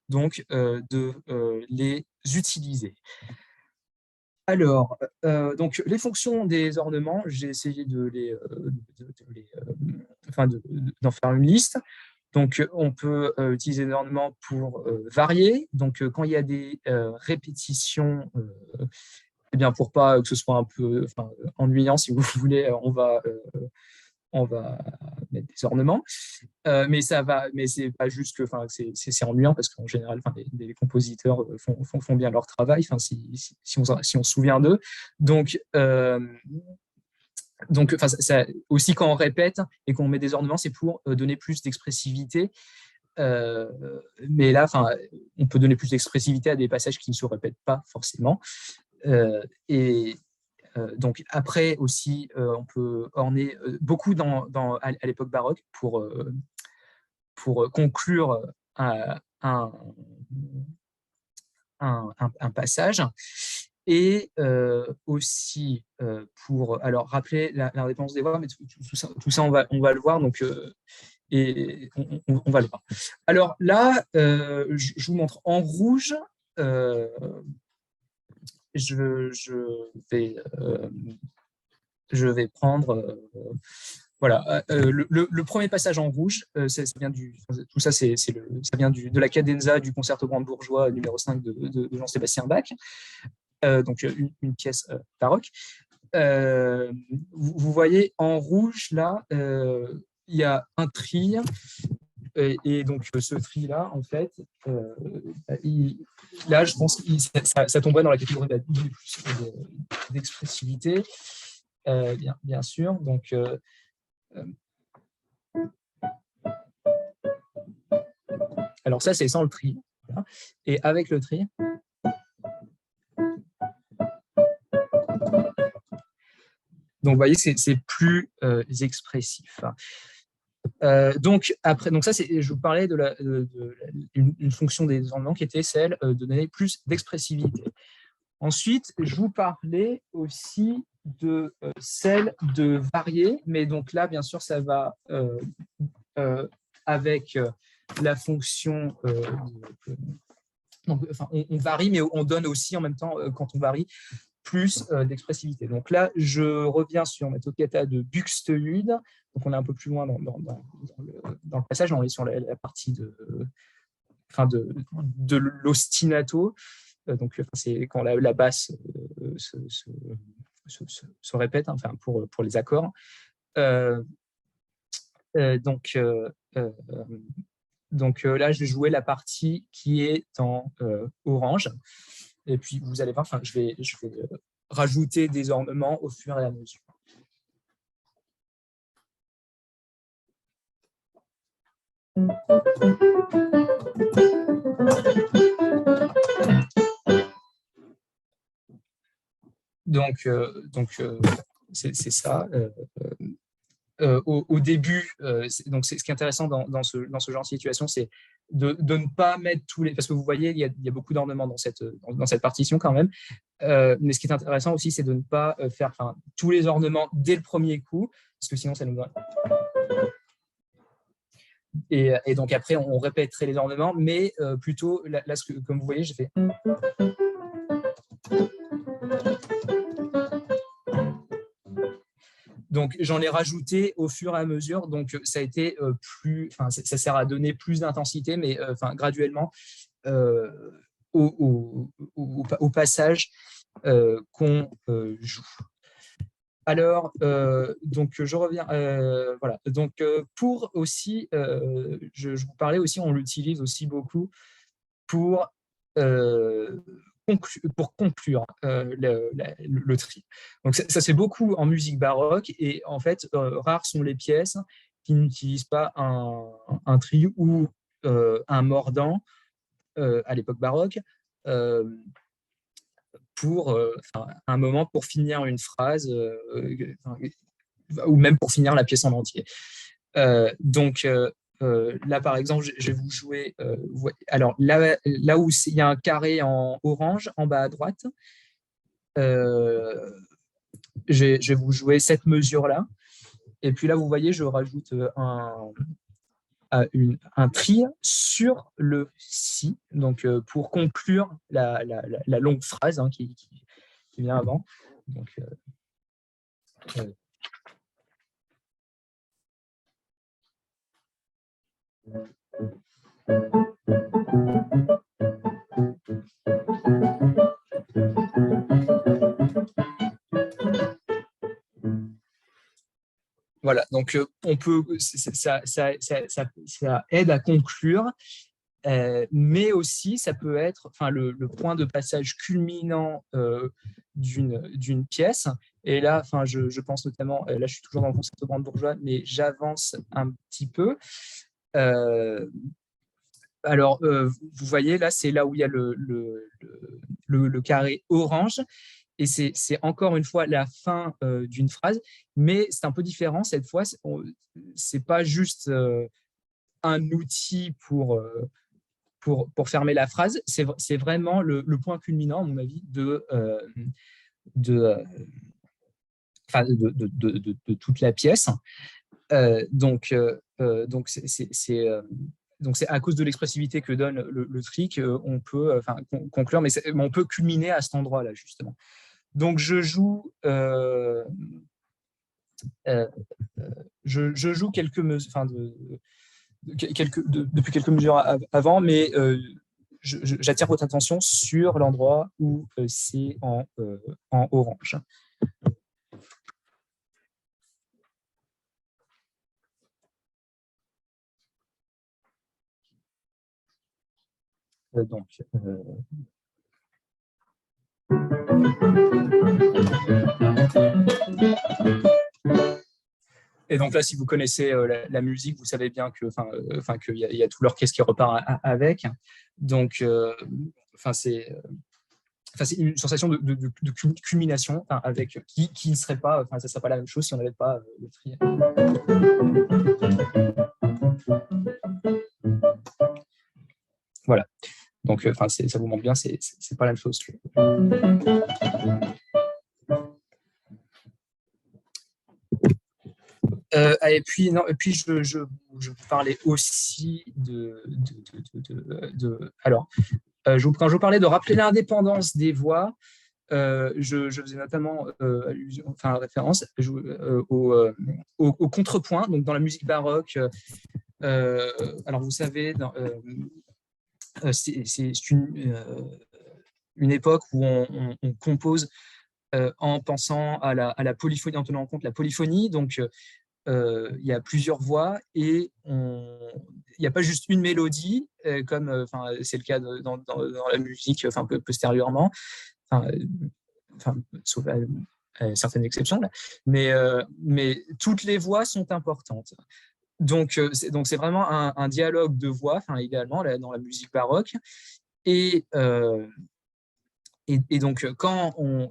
Speaker 1: donc de les utiliser. Alors, donc les fonctions des ornements, j'ai essayé d'en faire une liste. Donc, on peut utiliser les ornements pour varier. Donc, quand il y a des répétitions, eh bien, pour pas que ce soit un peu ennuyant, si vous voulez, on va mettre des ornements. Mais c'est pas juste que c'est ennuyant, parce qu'en général, les compositeurs font bien leur travail, si on se souvient d'eux. Donc, aussi, quand on répète et qu'on met des ornements, c'est pour donner plus d'expressivité. Mais là, on peut donner plus d'expressivité à des passages qui ne se répètent pas forcément. Donc après aussi, on peut orner beaucoup à l'époque baroque pour conclure un passage, et aussi pour rappeler la réponse des voix, mais tout ça on va le voir, donc et on va le voir. Alors là, je vous montre en rouge. Je vais prendre voilà, le premier passage en rouge, ça vient tout ça, ça vient de la cadenza du concerto brandebourgeois numéro 5 de Jean-Sébastien Bach, donc une pièce baroque. Vous voyez en rouge là, il y a un tri, et donc ce tri-là, en fait, là, je pense que ça tomberait dans la catégorie d'expressivité, bien sûr. Donc, alors ça, c'est sans le tri. Voilà. Et avec le tri, donc vous voyez, c'est plus expressif. Donc ça, je vous parlais une fonction des ornements qui était celle de donner plus d'expressivité. Ensuite, je vous parlais aussi de celle de varier, mais donc là, bien sûr, ça va avec la fonction. On varie, mais on donne aussi en même temps, quand on varie, plus d'expressivité. Donc là, je reviens sur ma toccata de Buxtehude. Donc on est un peu plus loin dans le passage, on est sur la partie de l'ostinato. Donc c'est quand la basse se répète, pour les accords. Donc là, je vais jouer la partie qui est en orange. Et puis, vous allez voir, je vais rajouter des ornements au fur et à mesure. Donc c'est ça. Au début, donc ce qui est intéressant dans ce genre de situation, c'est de ne pas mettre tous les... Parce que vous voyez, il y a beaucoup d'ornements dans cette partition quand même. Mais ce qui est intéressant aussi, c'est de ne pas faire tous les ornements dès le premier coup, parce que sinon, ça nous donne... Et donc après, on répéterait les ornements, mais plutôt, là, comme vous voyez, j'ai fait... Donc, j'en ai rajouté au fur et à mesure. Donc, ça a été ça sert à donner plus d'intensité, mais graduellement au passage qu'on joue. Alors, donc je reviens. Voilà. Donc, pour aussi, je vous parlais aussi, on l'utilise aussi beaucoup pour conclure le tri. Donc, ça c'est beaucoup en musique baroque, et en fait, rares sont les pièces qui n'utilisent pas un tri ou un mordant à l'époque baroque. Pour un moment pour finir une phrase ou même pour finir la pièce en entier. Donc là, par exemple, je vais vous jouer. Alors là où il y a un carré en orange en bas à droite, je vais vous jouer cette mesure-là. Et puis là, vous voyez, je rajoute un tri sur le si, donc pour conclure la longue phrase qui vient avant. Donc, voilà, donc on peut, ça aide à conclure, mais aussi ça peut être le point de passage culminant d'une pièce. Et là, je pense notamment, là je suis toujours dans le concerto brandebourgeois, mais j'avance un petit peu. Alors, vous voyez, là, c'est là où il y a le carré orange. Et c'est encore une fois la fin d'une phrase, mais c'est un peu différent cette fois. C'est pas juste un outil pour fermer la phrase, c'est vraiment le point culminant, à mon avis, de toute la pièce. Donc, c'est à cause de l'expressivité que donne le tri qu'on peut conclure, mais on peut culminer à cet endroit-là, justement. Donc, je joue quelques mesures, depuis quelques mesures avant, mais j'attire votre attention sur l'endroit où c'est en orange. Donc, et donc là, si vous connaissez la musique, vous savez bien qu'il y a tout l'orchestre qui repart avec. Donc, c'est une sensation de culmination avec qui ne serait pas, ça ne serait pas la même chose si on n'avait pas le tri. Voilà. Donc, ça vous montre bien, c'est pas la même chose. Et puis je parlais aussi alors, quand je vous parlais de rappeler l'indépendance des voix, je faisais notamment référence au contrepoint. Donc, dans la musique baroque, alors vous savez, c'est une époque où on compose en pensant à la polyphonie, en tenant en compte la polyphonie. Donc, il y a plusieurs voix et il n'y a pas juste une mélodie, comme c'est le cas dans la musique postérieurement, sauf certaines exceptions, là. Mais toutes les voix sont importantes. Donc, c'est vraiment un dialogue de voix, idéalement, là, dans la musique baroque. Et donc,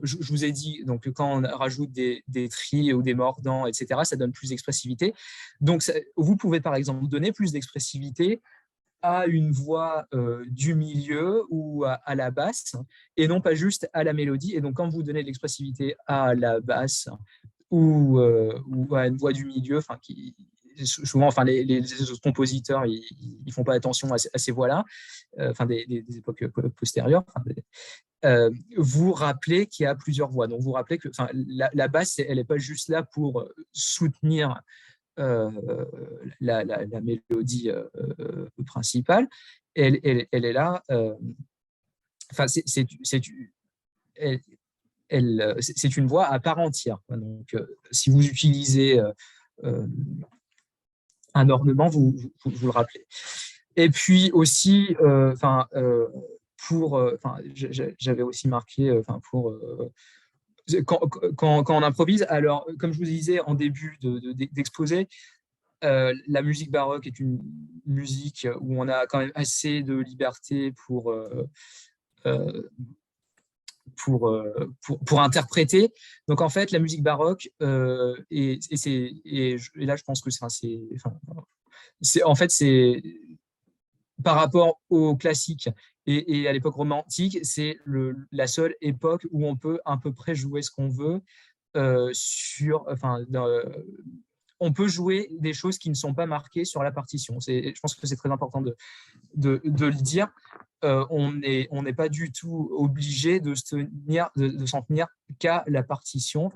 Speaker 1: je vous ai dit, donc, quand on rajoute des tris ou des mordants, etc., ça donne plus d'expressivité. Donc, vous pouvez, par exemple, donner plus d'expressivité à une voix du milieu ou à la basse, et non pas juste à la mélodie. Et donc, quand vous donnez de l'expressivité à la basse ou à une voix du milieu, souvent, les autres compositeurs, ils font pas attention à ces voix-là, des époques postérieures. vous rappelez qu'il y a plusieurs voix. Donc, vous rappelez que la basse, elle n'est pas juste là pour soutenir la mélodie principale. Elle est là. C'est une voix à part entière. Donc, si vous utilisez un ornement, vous le rappelez. Et puis aussi, j'avais aussi marqué, quand on improvise, alors comme je vous disais en début d'exposé, la musique baroque est une musique où on a quand même assez de liberté pour interpréter. Donc en fait, la musique baroque, et là je pense que c'est par rapport au classique et à l'époque romantique, c'est la seule époque où on peut à peu près jouer ce qu'on veut on peut jouer des choses qui ne sont pas marquées sur la partition. Je pense que c'est très important de le dire. On n'est pas du tout obligé de s'en tenir qu'à la partition,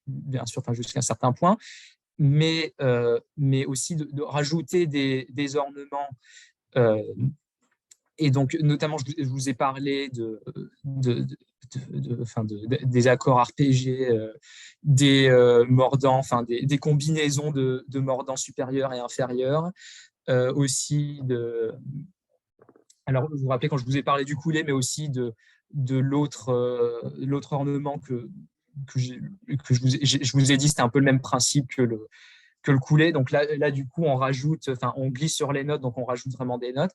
Speaker 1: bien sûr jusqu'à un certain point, mais aussi de rajouter des ornements. Et donc, notamment, je vous ai parlé des accords arpégés, des mordants, des combinaisons de mordants supérieurs et inférieurs, aussi alors, vous vous rappelez quand je vous ai parlé du coulé, mais aussi de l'autre ornement que je vous ai dit, c'était un peu le même principe que le coulé. Donc là, du coup, on glisse sur les notes, donc on rajoute vraiment des notes.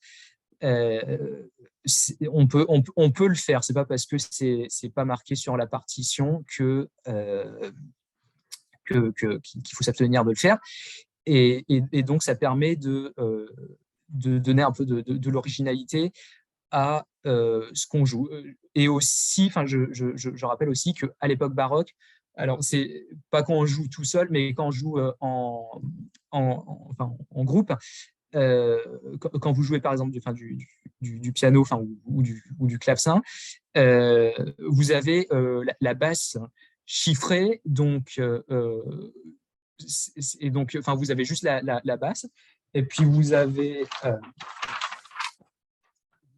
Speaker 1: On peut le faire. C'est pas parce que c'est pas marqué sur la partition qu'il faut s'abstenir de le faire. Et donc, ça permet de donner un peu de l'originalité à ce qu'on joue. Et aussi, je rappelle aussi qu'à l'époque baroque, alors c'est pas quand on joue tout seul, mais quand on joue en groupe, quand vous jouez par exemple du piano ou du clavecin, vous avez la basse chiffrée, donc vous avez juste la basse, et puis vous avez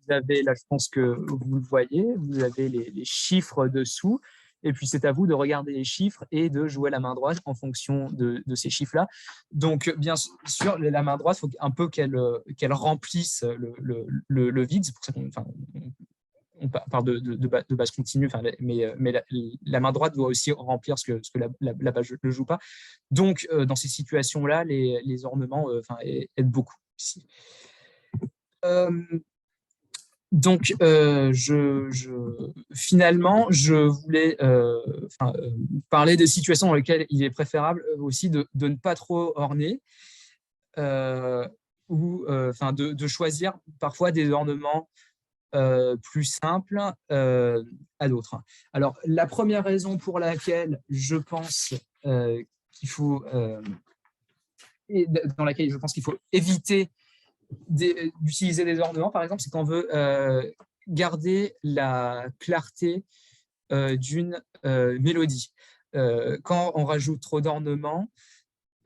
Speaker 1: là, je pense que vous le voyez, vous avez les chiffres dessous, et puis c'est à vous de regarder les chiffres et de jouer la main droite en fonction de ces chiffres-là. Donc, bien sûr, la main droite, il faut un peu qu'elle remplisse le vide. C'est pour ça qu'on parle de basse continue, mais la main droite doit aussi remplir ce que la basse ne joue pas. Donc, dans ces situations-là, les ornements aident beaucoup ici. Donc, finalement, je voulais parler des situations dans lesquelles il est préférable aussi de ne pas trop orner ou de choisir parfois des ornements plus simples à d'autres. Alors, la première raison pour laquelle je pense qu'il faut éviter d'utiliser des ornements, par exemple, c'est qu'on veut garder la clarté d'une mélodie. Quand on rajoute trop d'ornements,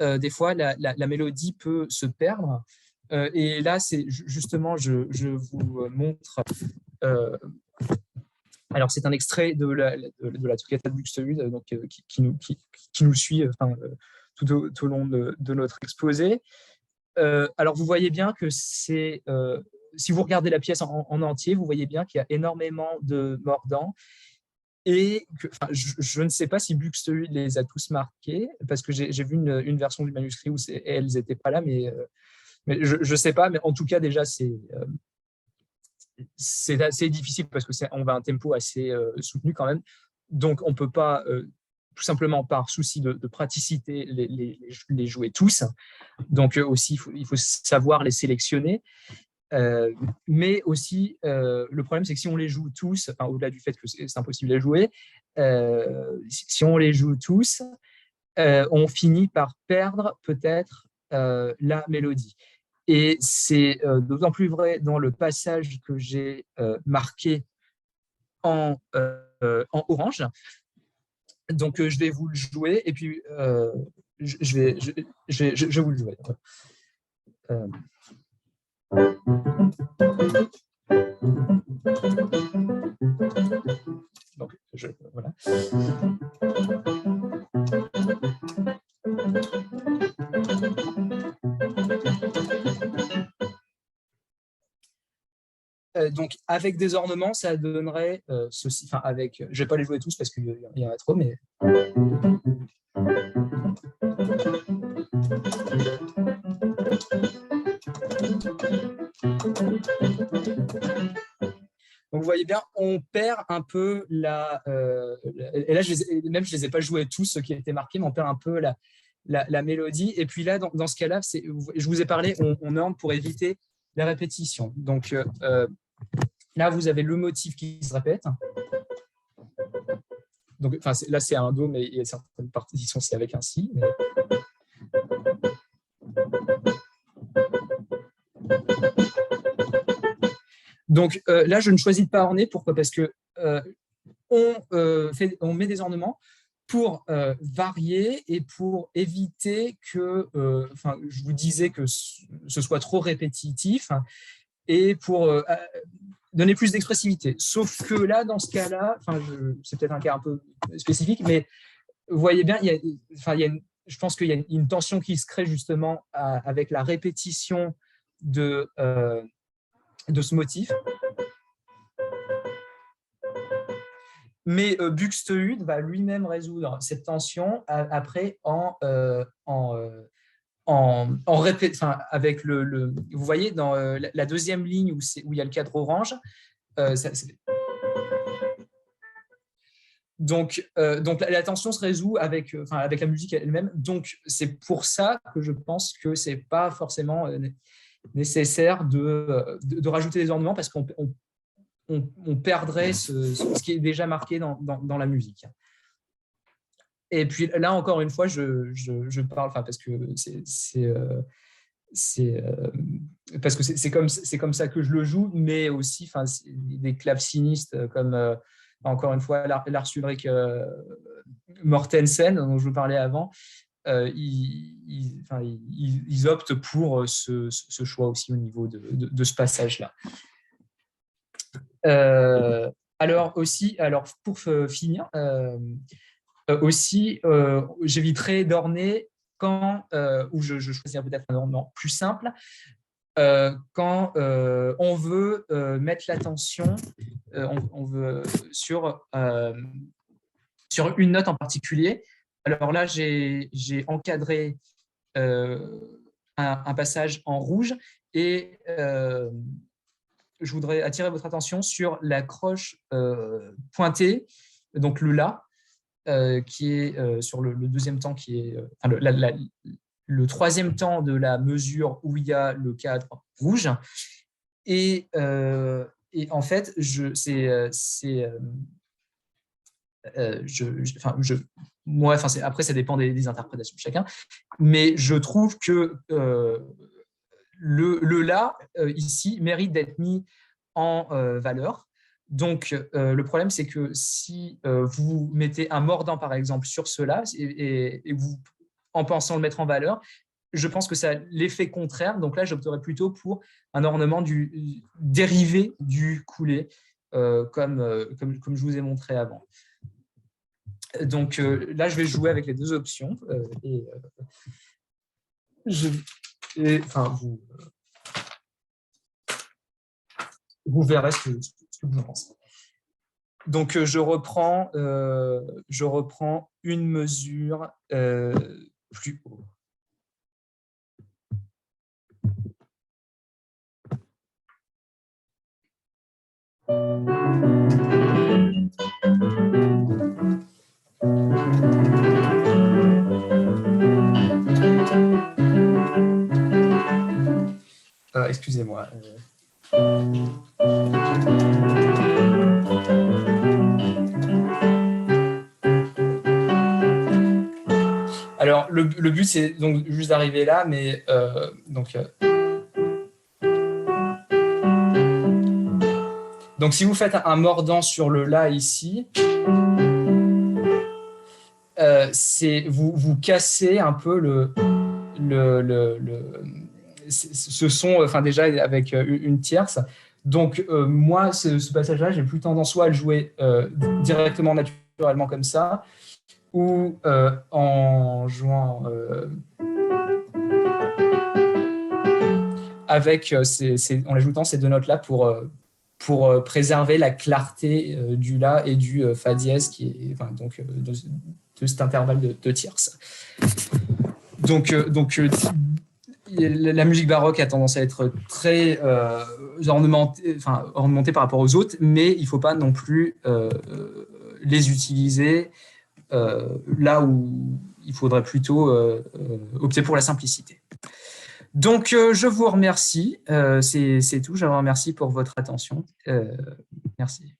Speaker 1: des fois, la mélodie peut se perdre. Et là, c'est justement, je vous montre. Alors, c'est un extrait de la toccata de Buxtehude, donc qui nous suit tout au long de notre exposé. Alors, vous voyez bien que si vous regardez la pièce en entier, vous voyez bien qu'il y a énormément de mordants. Et je ne sais pas si Buxtehude les a tous marqués, parce que j'ai vu une version du manuscrit où elles n'étaient pas là, mais je ne sais pas. Mais en tout cas, déjà, c'est assez difficile parce qu'on va à un tempo assez soutenu quand même. Donc, on ne peut pas, tout simplement par souci de praticité, les jouer tous. Donc, aussi, il faut savoir les sélectionner. Mais aussi, le problème, c'est que si on les joue tous, au-delà du fait que c'est impossible de les jouer, si on les joue tous, on finit par perdre peut-être la mélodie. Et c'est d'autant plus vrai dans le passage que j'ai marqué en orange. Donc, je vais vous le jouer et puis je vais vous le jouer. Donc, voilà. Donc, avec des ornements, ça donnerait ceci. Enfin, avec, je ne vais pas les jouer tous parce qu'il y en a trop, mais. Donc, vous voyez bien, on perd un peu la. Et là, je les ai pas joués tous, ceux qui étaient marqués, mais on perd un peu la mélodie. Et puis là, dans ce cas-là, je vous ai parlé, on orne pour éviter la répétition. Donc, là, vous avez le motif qui se répète. Donc, là, c'est un do, mais il y a certaines partitions, c'est avec un si. Mais... Donc, là, je ne choisis pas orner. Pourquoi? Parce que on met des ornements pour varier et pour éviter que, je vous disais que ce soit trop répétitif et pour donner plus d'expressivité. Sauf que là, dans ce cas-là, c'est peut-être un cas un peu spécifique, mais vous voyez bien, je pense qu'il y a une tension qui se crée justement avec la répétition de ce motif. Mais Buxtehude va lui-même résoudre cette tension après avec vous voyez dans la deuxième ligne où il y a le cadre orange. Donc la tension se résout avec la musique elle-même. Donc c'est pour ça que je pense que c'est pas forcément nécessaire de rajouter des ornements parce qu'on perdrait ce qui est déjà marqué dans la musique. Et puis là, encore une fois, je parle, parce que c'est comme ça que je le joue, mais aussi des clavecinistes comme, encore une fois, Lars Ulrik Mortensen, dont je vous parlais avant, ils optent pour ce choix aussi au niveau de ce passage-là. Alors pour finir, j'éviterai d'orner où je choisis peut-être un ornement plus simple, quand on veut mettre l'attention on veut sur une note en particulier. Alors là, j'ai encadré un passage en rouge et je voudrais attirer votre attention sur la croche pointée, donc le La, qui est sur le deuxième temps, qui est le troisième temps de la mesure où il y a le cadre rouge. Et en fait, après, ça dépend des interprétations de chacun, mais je trouve que le La, ici, mérite d'être mis en valeur. Donc, le problème, c'est que si vous mettez un mordant, par exemple, sur cela, et vous, en pensant le mettre en valeur, je pense que ça a l'effet contraire. Donc là, j'opterais plutôt pour un ornement dérivé du coulé, comme je vous ai montré avant. Donc là, je vais jouer avec les deux options. Vous verrez ce que vous en pensez. Donc, je reprends une mesure plus haut. Excusez-moi. Alors, le but, c'est donc juste d'arriver là, mais donc Donc, si vous faites un mordant sur le La ici, vous cassez un peu ce son, enfin déjà avec une tierce. Donc, moi, ce passage-là, j'ai plus tendance soit à le jouer directement, naturellement comme ça, ou en jouant en ajoutant ces deux notes-là pour préserver la clarté du La et du Fa dièse, donc de cet intervalle de tierces. Donc, la musique baroque a tendance à être très ornementée par rapport aux autres, mais il ne faut pas non plus les utiliser là où il faudrait plutôt opter pour la simplicité. Donc, je vous remercie. C'est tout. Je vous remercie pour votre attention. Merci.